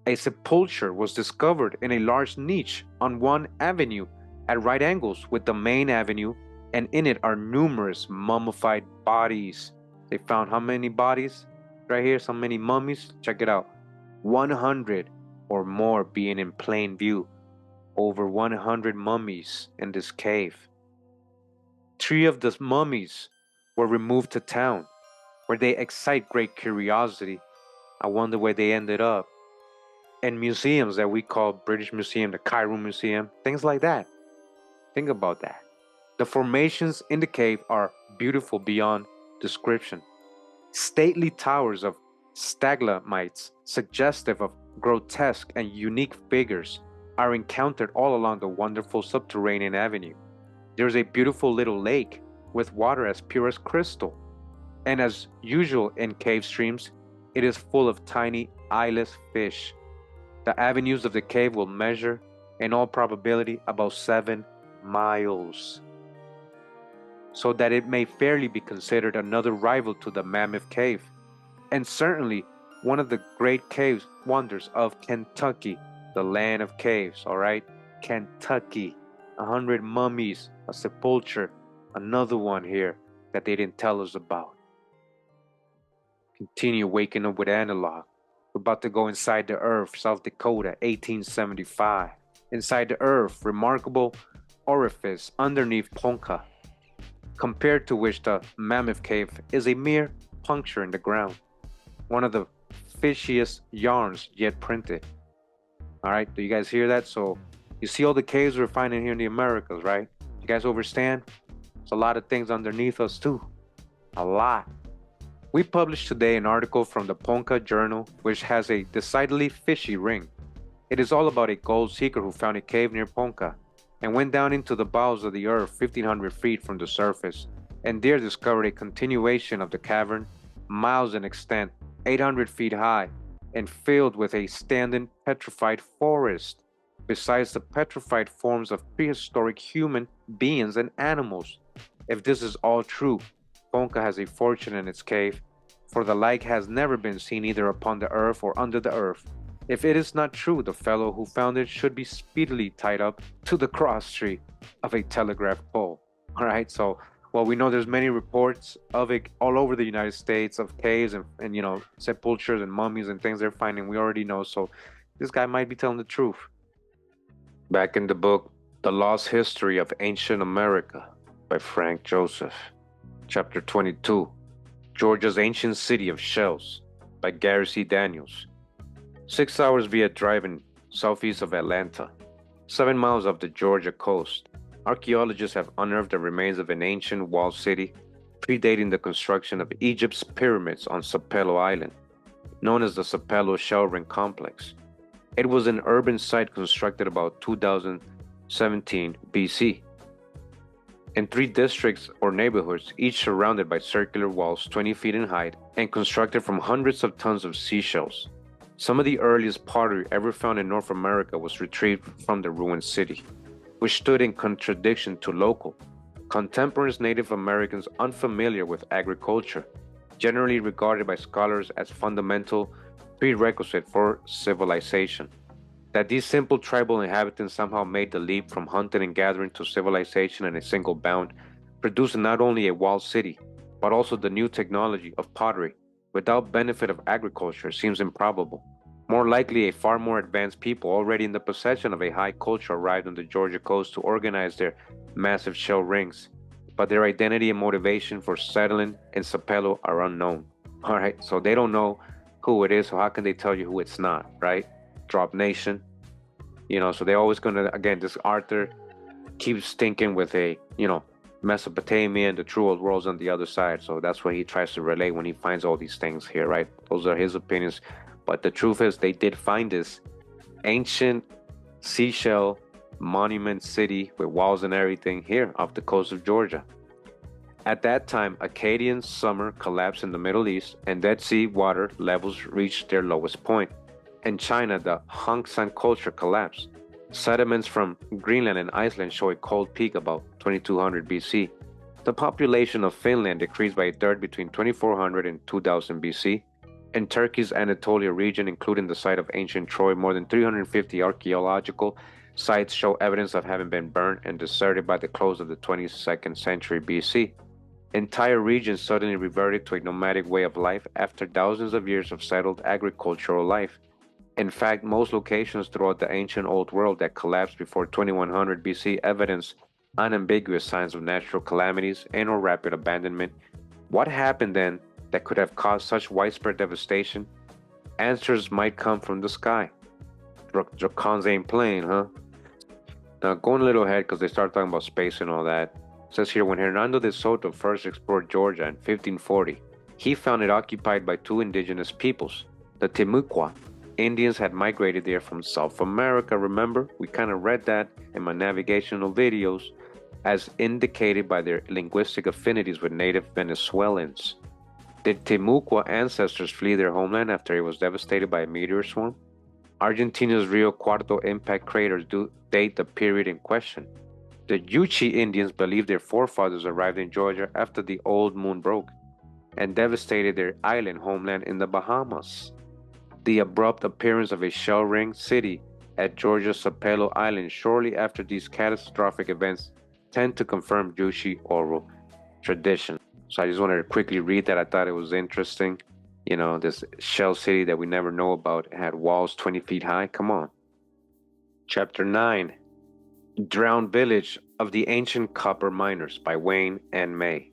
A sepulchre was discovered in a large niche on one avenue at right angles with the main avenue, and in it are numerous mummified bodies. They found how many bodies? Right here, so many mummies. Check it out. 100 or more being in plain view. Over 100 mummies in this cave. 3 of the mummies were removed to town, where they excite great curiosity. I wonder where they ended up. And museums that we call British Museum, the Cairo Museum, things like that. Think about that. The formations in the cave are beautiful beyond description. Stately towers of stalagmites, suggestive of grotesque and unique figures, are encountered all along the wonderful subterranean avenue. There's a beautiful little lake with water as pure as crystal. And as usual in cave streams, it is full of tiny eyeless fish. The avenues of the cave will measure, in all probability, about 7 miles, so that it may fairly be considered another rival to the Mammoth Cave, and certainly one of the great cave wonders of Kentucky, the land of caves, all right? Kentucky, 100 mummies, a sepulcher, another one here that they didn't tell us about. Continue waking up with analog. We're about to go inside the earth, South Dakota, 1875. Inside the earth, remarkable orifice underneath Ponca, compared to which the Mammoth Cave is a mere puncture in the ground. One of the fishiest yarns yet printed. All right, do you guys hear that? So you see all the caves we're finding here in the Americas, right? You guys understand? There's a lot of things underneath us too. A lot. We published today an article from the Ponca Journal, which has a decidedly fishy ring. It is all about a gold seeker who found a cave near Ponca and went down into the bowels of the earth 1,500 feet from the surface, and there discovered a continuation of the cavern, miles in extent, 800 feet high, and filled with a standing petrified forest, besides the petrified forms of prehistoric human beings and animals. If this is all true, Ponca has a fortune in its cave, for the like has never been seen either upon the earth or under the earth. If it is not true, the fellow who found it should be speedily tied up to the cross tree of a telegraph pole. All right, so well, we know there's many reports of it all over the United States of caves and you know, sepulchers and mummies and things they're finding. We already know, so this guy might be telling the truth. Back in the book, The Lost History of Ancient America by Frank Joseph. Chapter 22, Georgia's Ancient City of Shells by Gary C. Daniels. 6 hours via driving southeast of Atlanta, 7 miles off the Georgia coast. Archaeologists have unearthed the remains of an ancient walled city predating the construction of Egypt's pyramids on Sapelo Island, known as the Sapelo Shell Ring Complex. It was an urban site constructed about 2017 BC. In 3 districts or neighborhoods, each surrounded by circular walls 20 feet in height and constructed from hundreds of tons of seashells. Some of the earliest pottery ever found in North America was retrieved from the ruined city, which stood in contradiction to local, contemporaneous Native Americans unfamiliar with agriculture, generally regarded by scholars as fundamental prerequisite for civilization. That these simple tribal inhabitants somehow made the leap from hunting and gathering to civilization in a single bound, producing not only a walled city, but also the new technology of pottery, without benefit of agriculture, seems improbable. More likely, a far more advanced people already in the possession of a high culture arrived on the Georgia coast to organize their massive shell rings, but their identity and motivation for settling in Sapelo are unknown. All right, so they don't know who it is, so how can they tell you who it's not, right? Drop Nation, you know, so they're always gonna, again, this Arthur keeps thinking with a, you know, Mesopotamia and the true old world's on the other side. So that's what he tries to relate when he finds all these things here, right? Those are his opinions. But the truth is, they did find this ancient seashell monument city with walls and everything here off the coast of Georgia. At that time, Akkadian summer collapsed in the Middle East and Dead Sea water levels reached their lowest point. In China, the Hongsan culture collapsed. Sediments from Greenland and Iceland show a cold peak about 2200 BC. The population of Finland decreased by a third between 2400 and 2000 BC. In Turkey's Anatolia region, including the site of ancient Troy, more than 350 archaeological sites show evidence of having been burned and deserted by the close of the 22nd century BC. Entire regions suddenly reverted to a nomadic way of life after thousands of years of settled agricultural life. In fact, most locations throughout the ancient Old World that collapsed before 2100 BC evidence unambiguous signs of natural calamities and or rapid abandonment. What happened then that could have caused such widespread devastation? Answers might come from the sky. Dracons ain't playing, huh? Now, going a little ahead because they start talking about space and all that. It says here, when Hernando de Soto first explored Georgia in 1540, he found it occupied by 2 indigenous peoples, the Timucua. Indians had migrated there from South America, remember? We kind of read that in my navigational videos. as indicated by their linguistic affinities with native Venezuelans. Did Timucua ancestors flee their homeland after it was devastated by a meteor swarm? Argentina's Rio Cuarto impact craters do date the period in question. The Yuchi Indians believe their forefathers arrived in Georgia after the old moon broke and devastated their island homeland in the Bahamas. The abrupt appearance of a shell-ringed city at Georgia's Sapelo Island shortly after these catastrophic events tend to confirm Yuchi oral tradition. So I just wanted to quickly read that. I thought it was interesting. You know, this shell city that we never know about had walls 20 feet high. Come on. Chapter 9, Drowned Village of the Ancient Copper Miners by Wayne and May.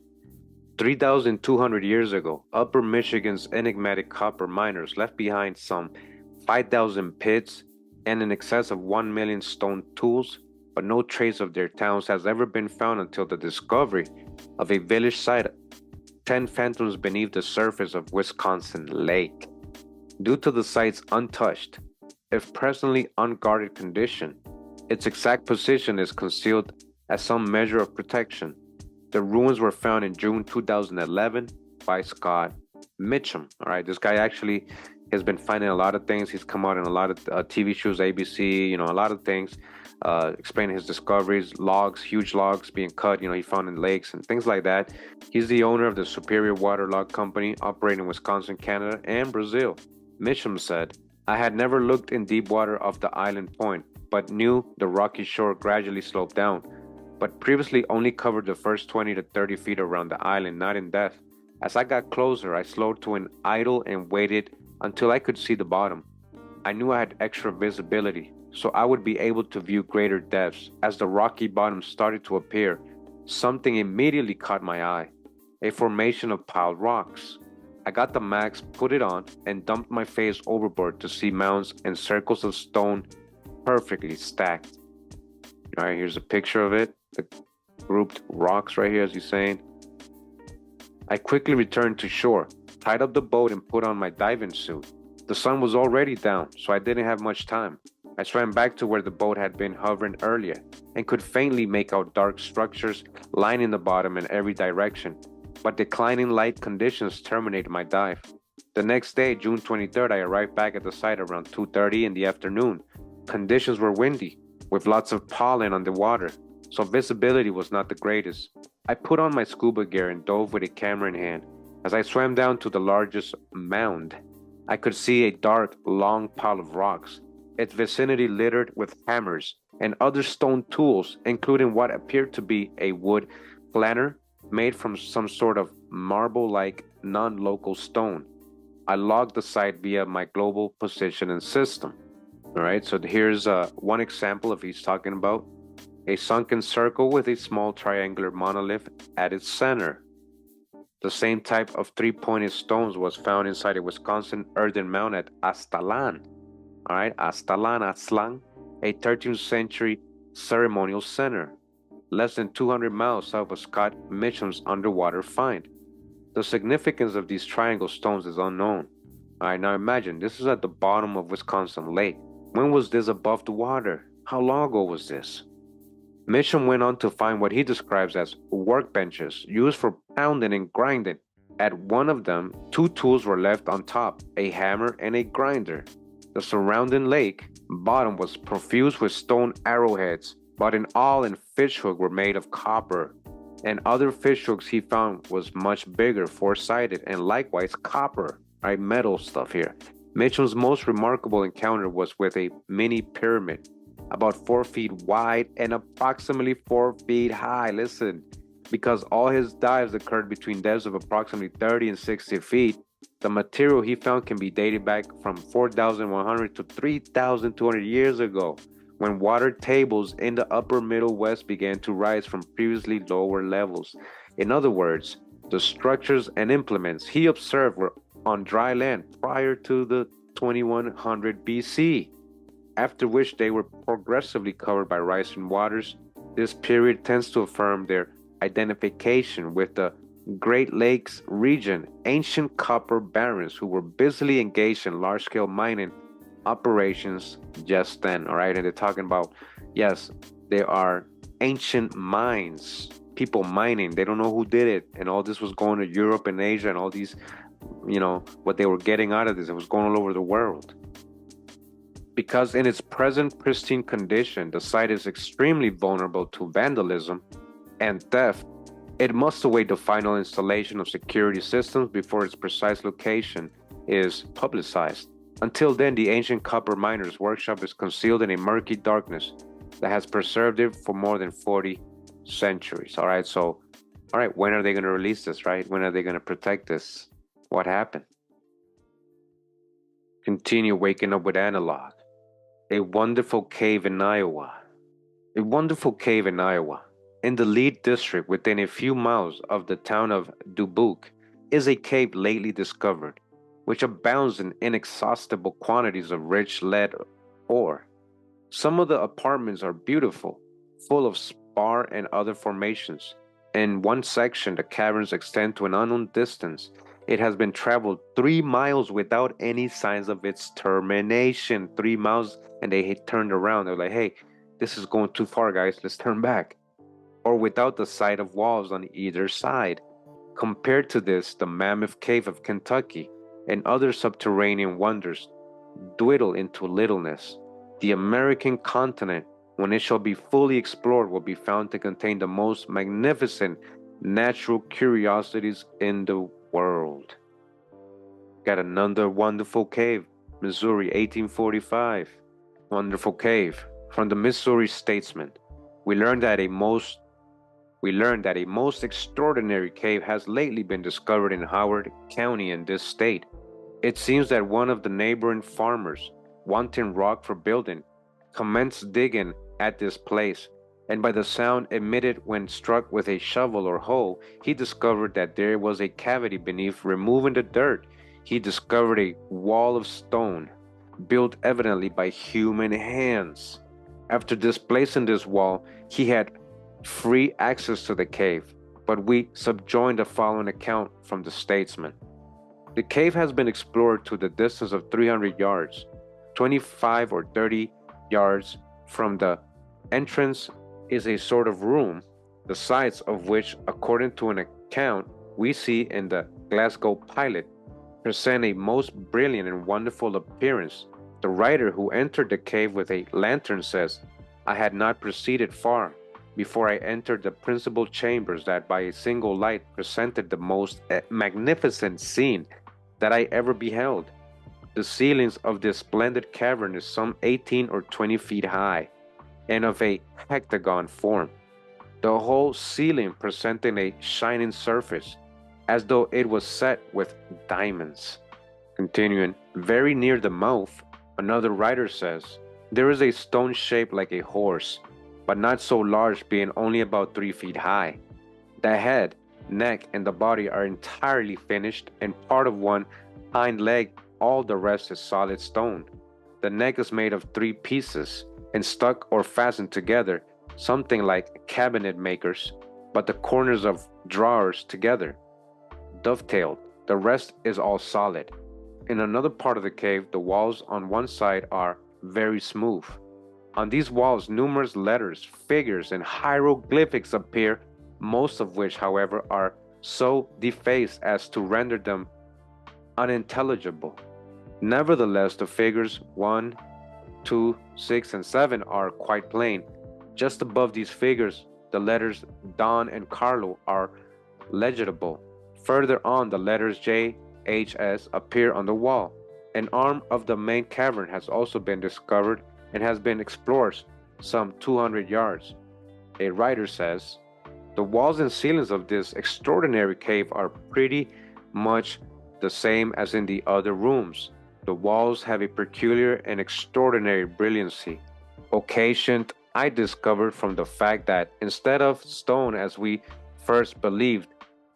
3,200 years ago, Upper Michigan's enigmatic copper miners left behind some 5,000 pits and in excess of 1 million stone tools, but no trace of their towns has ever been found until the discovery of a village site 10 fathoms beneath the surface of Wisconsin Lake. Due to the site's untouched, if presently unguarded condition, its exact position is concealed as some measure of protection. The ruins were found in June 2011 by Scott Mitchum. All right, this guy actually has been finding a lot of things. He's come out in a lot of TV shows, ABC, you know, a lot of things, explaining his discoveries, logs, huge logs being cut, you know, he found in lakes and things like that. He's the owner of the Superior Water Log Company operating in Wisconsin, Canada, and Brazil. Mitchum said, I had never looked in deep water off the island point, but knew the rocky shore gradually sloped down, but previously only covered the first 20 to 30 feet around the island, not in depth. As I got closer, I slowed to an idle and waited until I could see the bottom. I knew I had extra visibility, so I would be able to view greater depths. As the rocky bottom started to appear, something immediately caught my eye, a formation of piled rocks. I got the max, put it on, and dumped my face overboard to see mounds and circles of stone perfectly stacked. All right, here's a picture of it. The grouped rocks right here, as he's saying. I quickly returned to shore, tied up the boat, and put on my diving suit. The sun was already down, so I didn't have much time. I swam back to where the boat had been hovering earlier and could faintly make out dark structures lining the bottom in every direction, but declining light conditions terminated my dive. The next day, June 23rd, I arrived back at the site around 2:30 in the afternoon. Conditions were windy, with lots of pollen on the water, so visibility was not the greatest. I put on my scuba gear and dove with a camera in hand. As I swam down to the largest mound, I could see a dark, long pile of rocks, its vicinity littered with hammers and other stone tools, including what appeared to be a wood planer made from some sort of marble-like non-local stone. I logged the site via my global positioning system. All right, so here's one example of he's talking about a sunken circle with a small triangular monolith at its center. The same type of three-pointed stones was found inside a Wisconsin earthen mound at Aztlan. All right, Aztlan, a 13th century ceremonial center, less than 200 miles south of Scott Mitchum's underwater find. The significance of these triangle stones is unknown. All right, now imagine this is at the bottom of Wisconsin Lake. When was this above the water? How long ago was this? Mitchum went on to find what he describes as workbenches used for pounding and grinding. At one of them, two tools were left on top, a hammer and a grinder. The surrounding lake bottom was profuse with stone arrowheads, but in all and fishhook were made of copper. And other fishhooks he found was much bigger, four-sided, and likewise copper, right? Metal stuff here. Mitchum's most remarkable encounter was with a mini pyramid, about 4 feet wide and approximately 4 feet high. Listen, because all his dives occurred between depths of approximately 30 and 60 feet, the material he found can be dated back from 4,100 to 3,200 years ago, when water tables in the upper Middle West began to rise from previously lower levels. In other words, the structures and implements he observed were on dry land prior to the 2100 BC, after which they were progressively covered by rising waters. This period tends to affirm their identification with the Great Lakes region, ancient copper barons who were busily engaged in large-scale mining operations just then. All right, and they're talking about, yes, they are ancient mines, people mining. They don't know who did it. And all this was going to Europe and Asia, and all these, what they were getting out of this, it was going all over the world. Because in its present pristine condition, the site is extremely vulnerable to vandalism and theft, it must await the final installation of security systems before its precise location is publicized. Until then, the ancient copper miner's workshop is concealed in a murky darkness that has preserved it for more than 40 centuries. All right, when are they going to release this, right? When are they going to protect this? What happened? Continue waking up with analog. A wonderful cave in Iowa. A wonderful cave in Iowa. In the Lead District, within a few miles of the town of Dubuque, is a cave lately discovered, which abounds in inexhaustible quantities of rich lead ore. Some of the apartments are beautiful, full of spar and other formations. In one section, the caverns extend to an unknown distance. It has been traveled 3 miles without any signs of its termination. 3 miles, and they turned around. They're like, hey, this is going too far, guys. Let's turn back. Or without the sight of walls on either side. Compared to this, the Mammoth Cave of Kentucky and other subterranean wonders dwindle into littleness. The American continent, when it shall be fully explored, will be found to contain the most magnificent natural curiosities in the world. Got another wonderful cave, Missouri, 1845. Wonderful cave. From the Missouri Statesman, we learned that a most extraordinary cave has lately been discovered in Howard County in this state. It seems that one of the neighboring farmers, wanting rock for building, commenced digging at this place, and by the sound emitted when struck with a shovel or hoe, he discovered that there was a cavity beneath. Removing the dirt, he discovered a wall of stone, built evidently by human hands. After displacing this wall, he had free access to the cave, but we subjoin the following account from the Statesman. The cave has been explored to the distance of 300 yards, 25 or 30 yards from the entrance is a sort of room, the sides of which, according to an account we see in the Glasgow Pilot, present a most brilliant and wonderful appearance. The writer who entered the cave with a lantern says, I had not proceeded far before I entered the principal chambers that by a single light presented the most magnificent scene that I ever beheld. The ceilings of this splendid cavern is some 18 or 20 feet high and of a hectagon form, the whole ceiling presenting a shining surface as though it was set with diamonds. Continuing, very near the mouth, another writer says, there is a stone shaped like a horse, but not so large, being only about 3 feet high. The head, neck, and the body are entirely finished, and part of one hind leg, all the rest is solid stone. The neck is made of 3 pieces, and stuck or fastened together, something like cabinet makers, but the corners of drawers together, dovetailed. The rest is all solid. In another part of the cave, the walls on one side are very smooth. On these walls, numerous letters, figures, and hieroglyphics appear, most of which, however, are so defaced as to render them unintelligible. Nevertheless, the figures 1, 2, 6, and 7 are quite plain. Just above these figures, the letters Don and Carlo are legible. Further on, the letters J, H, S appear on the wall. An arm of the main cavern has also been discovered and has been explored some 200 yards. A writer says, the walls and ceilings of this extraordinary cave are pretty much the same as in the other rooms. The walls have a peculiar and extraordinary brilliancy, occasioned, I discovered, from the fact that instead of stone as we first believed,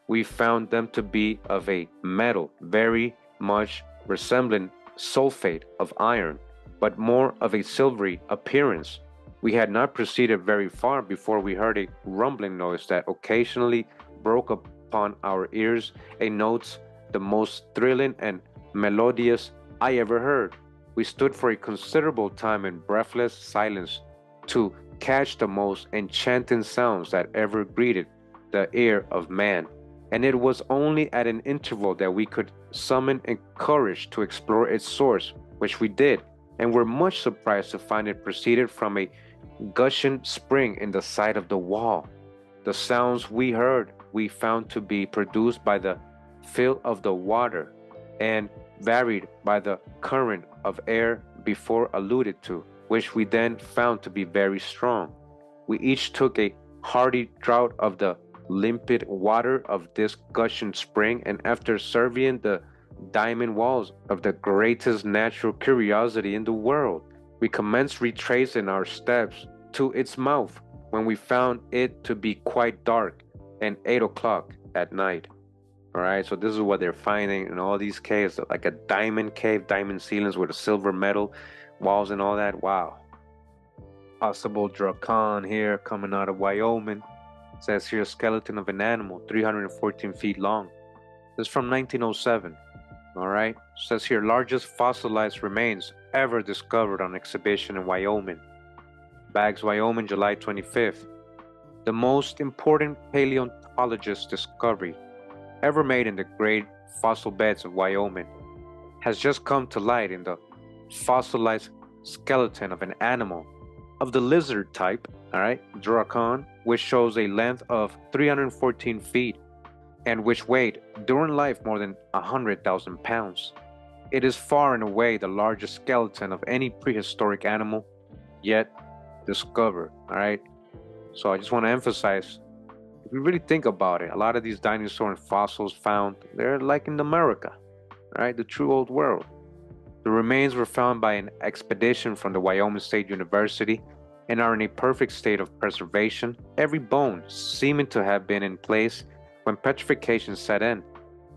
we found them to be of a metal very much resembling sulfate of iron, but more of a silvery appearance. We had not proceeded very far before we heard a rumbling noise that occasionally broke upon our ears, a note the most thrilling and melodious I ever heard. We stood for a considerable time in breathless silence to catch the most enchanting sounds that ever greeted the ear of man, and it was only at an interval that we could summon and courage to explore its source, which we did, and were much surprised to find it proceeded from a gushing spring in the side of the wall. The sounds we heard we found to be produced by the fill of the water and varied by the current of air before alluded to, which we then found to be very strong. We each took a hearty draught of the limpid water of this gushing spring, and after surveying the diamond walls of the greatest natural curiosity in the world, we commenced retracing our steps to its mouth, when we found it to be quite dark and 8 o'clock at night. All right, so this is what they're finding in all these caves, like a diamond cave, diamond ceilings with a silver metal walls and all that. Wow. Possible Dracan here coming out of Wyoming. It says here, skeleton of an animal 314 feet long. This is from 1907. All right, it says here, largest fossilized remains ever discovered on exhibition in Wyoming. Baggs, Wyoming, July 25th. The most important paleontologist discovery ever made in the great fossil beds of Wyoming has just come to light in the fossilized skeleton of an animal of the lizard type, all right, Dracan, which shows a length of 314 feet and which weighed during life more than 100,000 pounds. It is far and away the largest skeleton of any prehistoric animal yet discovered, all right? So I just want to emphasize, if you really think about it, a lot of these dinosaur and fossils found, they're like in America, right? The true old world. The remains were found by an expedition from the Wyoming State University and are in a perfect state of preservation, every bone seeming to have been in place when petrification set in.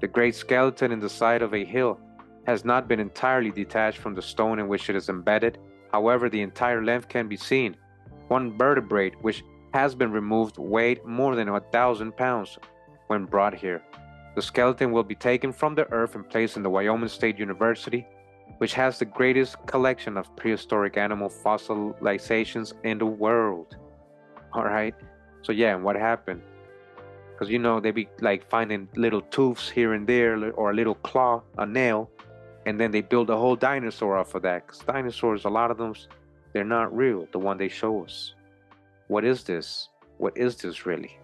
The great skeleton in the side of a hill has not been entirely detached from the stone in which it is embedded. However, the entire length can be seen. One vertebrae which has been removed weighed more than 1,000 pounds when brought here. The skeleton will be taken from the earth and placed in the Wyoming State University, which has the greatest collection of prehistoric animal fossilizations in the world. All right, so yeah, and what happened? Because you know, they be like finding little tooths here and there, or a little claw, a nail, and then they build a whole dinosaur off of that. Because dinosaurs, a lot of them, they're not real, the one they show us. What is this? What is this really?